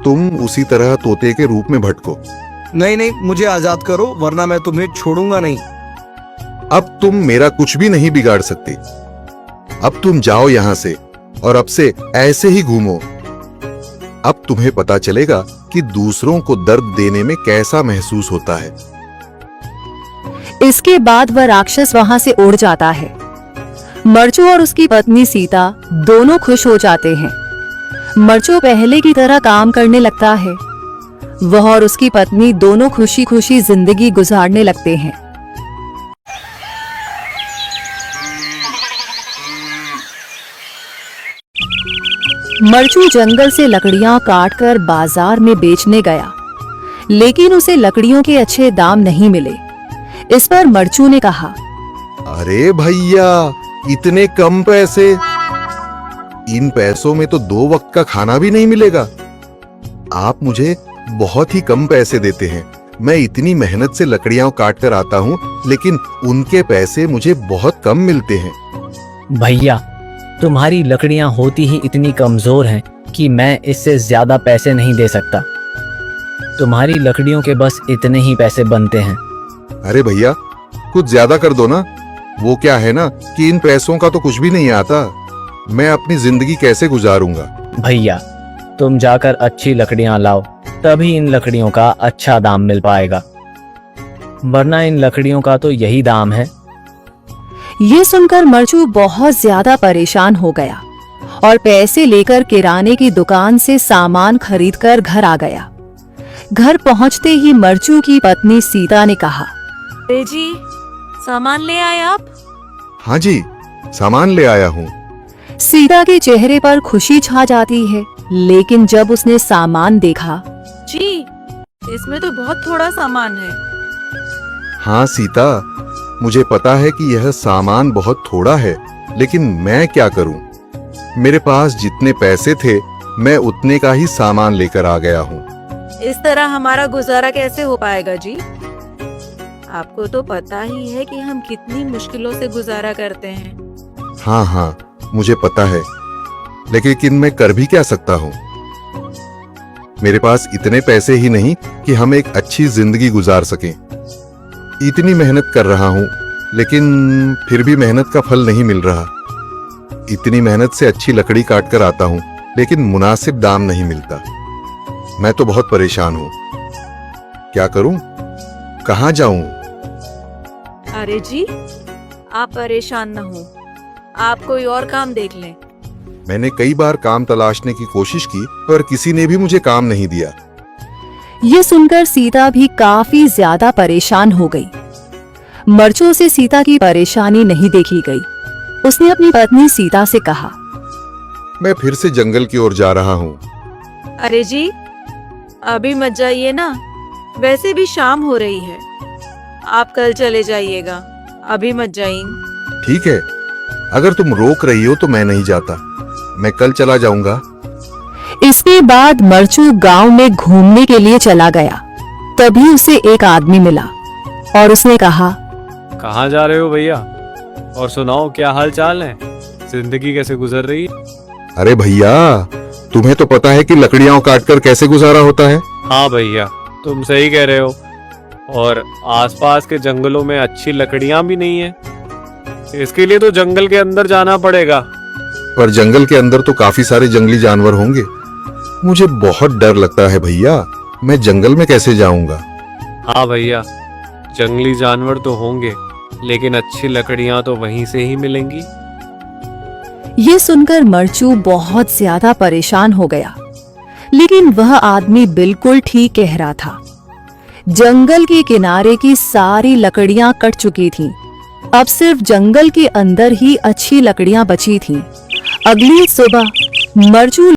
तुम उसी तरह तोते के रूप में भटको। नहीं नहीं, मुझे आजाद करो वरना मैं तुम्हें छोड़ूंगा नहीं। अब तुम मेरा कुछ भी नहीं बिगाड़ सकते। अब तुम जाओ यहां से और अब से ऐसे ही घूमो। अब तुम्हें पता चलेगा कि दूसरों को दर्द देने में कैसा महसूस होता है। इसके बाद वह राक्षस वहां से उड़ जाता है। मरचू और उसकी पत्नी सीता दोनों खुश हो जाते हैं। मरचू पहले की तरह काम करने लगता है। वह और उसकी पत्नी दोनों खुशी खुशी जिंदगी गुजारने लगते हैं। मरचू जंगल से लकड़ियां काटकर बाजार में बेचने गया, लेकिन उसे लकड़ियों के अच्छे दाम नहीं मिले। इस पर मरचू ने कहा, अरे भैया, इतने कम पैसे? इन पैसों में तो 2 वक्त का खाना भी नहीं मिलेगा। आप मुझे बहुत ही कम पैसे देते हैं। मैं इतनी मेहनत से लकड़ियां काट कर आता हूँ, लेकिन उनके पैसे मुझे बहुत कम मिलते हैं। भैया, तुम्हारी लकड़ियां होती ही इतनी कमजोर हैं कि मैं इससे ज्यादा पैसे नहीं दे सकता। तुम्हारी लकड़ियों के बस इतने ही पैसे बनते हैं। अरे भैया, कुछ ज्यादा कर दो ना। वो क्या है ना कि इन पैसों का तो कुछ भी नहीं आता। मैं अपनी जिंदगी कैसे गुजारूंगा? भैया, तुम जाकर अच्छी लकड़ियां लाओ, तभी इन लकड़ियों का अच्छा दाम मिल पाएगा, वरना इन लकड़ियों का तो यही दाम है। ये सुनकर मरचू बहुत ज्यादा परेशान हो गया और पैसे लेकर किराने की दुकान से सामान खरीदकर घर आ गया। घर पहुंचते ही मरचू की पत्नी सीता ने कहा, अरे जी, सामान ले आए आप? हाँ जी, सामान ले आया हूँ। सीता के चेहरे पर खुशी छा जाती है, लेकिन जब उसने सामान देखा, जी, इसमें तो बहुत थोड़ा सामान है। हाँ सीता, मुझे पता है कि यह सामान बहुत थोड़ा है, लेकिन मैं क्या करूं? मेरे पास जितने पैसे थे, मैं उतने का ही सामान लेकर आ गया हूँ। इस तरह हमारा गुजारा कैसे हो पाएगा जी? आपको तो पता ही है कि हम कितनी मुश्किलों से गुजारा करते हैं। हाँ हाँ, मुझे पता है, लेकिन मैं कर भी क्या सकता हूँ? मेरे पास इतने पैसे ही नहीं कि हम एक अच्छी जिंदगी गुजार सकें। इतनी मेहनत कर रहा हूँ, लेकिन फिर भी मेहनत का फल नहीं मिल रहा। इतनी मेहनत से अच्छी लकड़ी काट कर आता हूँ, लेकिन मुनासिब दाम नहीं मिलता। मैं तो बहुत परेशान हूँ। क्या करूँ? कहाँ जाऊँ? अरे जी, आप परेशान न हो, आप कोई और काम देख लें। मैंने कई बार काम तलाशने की कोशिश की, पर किसी ने भी मुझे काम नहीं दिया। ये सुनकर सीता भी काफी ज्यादा परेशान हो गई। मरचू से सीता की परेशानी नहीं देखी गई। उसने अपनी पत्नी सीता से कहा, मैं फिर से जंगल की ओर जा रहा हूँ। अरे जी, अभी मत जाइए ना, वैसे भी शाम हो रही है। आप कल चले जाइएगा, अभी मत जाइए। ठीक है, अगर तुम रोक रही हो तो मैं नहीं जाता। मैं कल चला जाऊंगा। इसके बाद मरचू गांव में घूमने के लिए चला गया। तभी उसे एक आदमी मिला और उसने कहा, कहाँ जा रहे हो भैया? और सुनाओ, क्या हाल चाल है? जिंदगी कैसे गुजर रही है? अरे भैया, तुम्हें तो पता है कि लकड़ियां काटकर कैसे गुजारा होता है। हाँ भैया, तुम सही कह रहे हो। और आसपास के जंगलों में अच्छी लकड़ियां भी नहीं है। इसके लिए तो जंगल के अंदर जाना पड़ेगा। पर जंगल के अंदर तो काफी सारे जंगली जानवर होंगे। मुझे बहुत डर लगता है भैया, मैं जंगल में कैसे जाऊंगा? हाँ भैया, जंगली जानवर तो होंगे, लेकिन अच्छी लकड़ियां तो वहीं से ही मिलेंगी। ये सुनकर मरचू बहुत ज्यादा परेशान हो गया, लेकिन वह आदमी बिल्कुल ठीक कह रहा था। जंगल के किनारे की सारी लकड़ियां कट चुकी थीं। अब सिर्फ जंगल के अंदर ही अच्छी लकड़ियां बची थीं। अगली सुबह मरचू